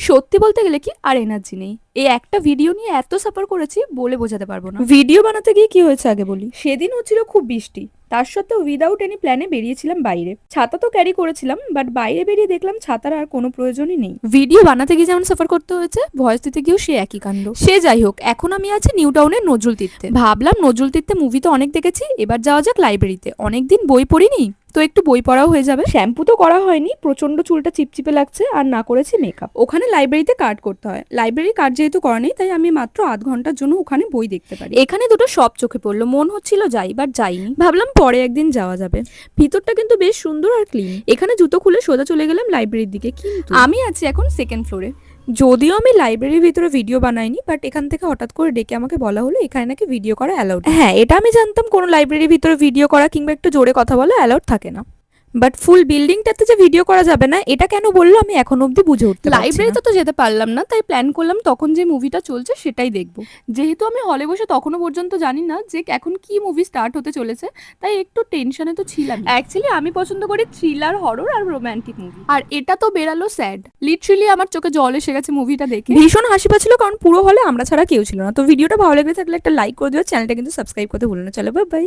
সত্যি বলতে গেলে কি আর এনার্জি নেই। এই একটা ভিডিও নিয়ে এত সাফার করেছি বলে বোঝাতে পারবো না। ভিডিও বানাতে গিয়ে কি হয়েছে আগে বলি। সেদিন হচ্ছিল খুব বৃষ্টি, তার সত্ত্বেও উইদাউট এনি প্ল্যানে বেরিয়েছিলাম বাইরে। ছাতা তো ক্যারি করেছিলাম, বাট বাইরে বেরিয়ে দেখলাম ছাতার আর কোনো প্রয়োজনই নেই। ভিডিও বানাতে গিয়ে যেমন সাফার করতে হয়েছে, ভয়েস দিতে গিয়েও সে একই কাণ্ড। সে যাই হোক, এখন আমি আছি নিউ টাউনের নজরুল তীর্থে। ভাবলাম নজরুল তীর্থে মুভি তো অনেক দেখেছি, এবার যাওয়া যাক লাইব্রেরিতে। অনেকদিন বই পড়িনি, তো একটু বই পড়াও হয়ে যাবে। শ্যাম্পু তো করা হয়নি, প্রচন্ড চুলটা চিপচিপে লাগছে, আর না করেছি মেকআপ। ওখানে লাইব্রেরিতে কার্ড করতে হয়, লাইব্রেরি কার্ড যেহেতু করা নেই, তাই আমি মাত্র আধ ঘন্টার জন্য ওখানে বই দেখতে পারি। এখানে দুটো সব চোখে পড়লো, মন হচ্ছিল যাই, বাট যাইনি। ভাবলাম পরে একদিন যাওয়া যাবে। ভিতরটা কিন্তু বেশ সুন্দর আর ক্লিন। এখানে জুতো খুলে সোজা চলে গেলাম লাইব্রেরির দিকে, কিন্তু আমি আছি এখন সেকেন্ড ফ্লোরে। যদিও আমি লাইব্রেরির ভিতরে ভিডিও বানাইনি, বাট এখান থেকে হঠাৎ করে ডেকে আমাকে বলা হলো এখানে নাকি ভিডিও করা অ্যালাউড। হ্যাঁ, এটা আমি জানতাম কোনো লাইব্রেরির ভিতরে ভিডিও করা কিংবা একটু জোরে কথা বলা অ্যালাউড থাকে না, বাট ফুল বিল্ডিংটাতে যে ভিডিও করা যাবে না এটা কেন বললো আমি এখন অব্দি বুঝে উঠতে পারছি না। লাইব্রেরিতে তো যেতে পারলাম না, তাই প্ল্যান করলাম তখন যে মুভিটা চলছে সেটাই দেখবো। যেহেতু আমি হলে বসে তখনও পর্যন্ত জানি না যে এখন কি মুভি স্টার্ট হতে চলেছে, তাই একটু টেনশনে তো ছিলাম। অ্যাকচুয়ালি আমি পছন্দ করি থ্রিলার, হরর আর রোমান্টিক মুভি, আর এটা তো বেরালো স্যাড। লিটারালি আমার চোখে জল এসে গেছে মুভিটা দেখে। ভীষণ হাসি পাচ্ছিল, কারণ পুরো হলে আমরা ছাড়া কেউ ছিল না। তো ভিডিওটা ভালো লেগে থাকলে একটা লাইক করে দিও, চ্যানেলটা কিন্তু সাবস্ক্রাইব করতে ভুলো না। চলো বাই বাই।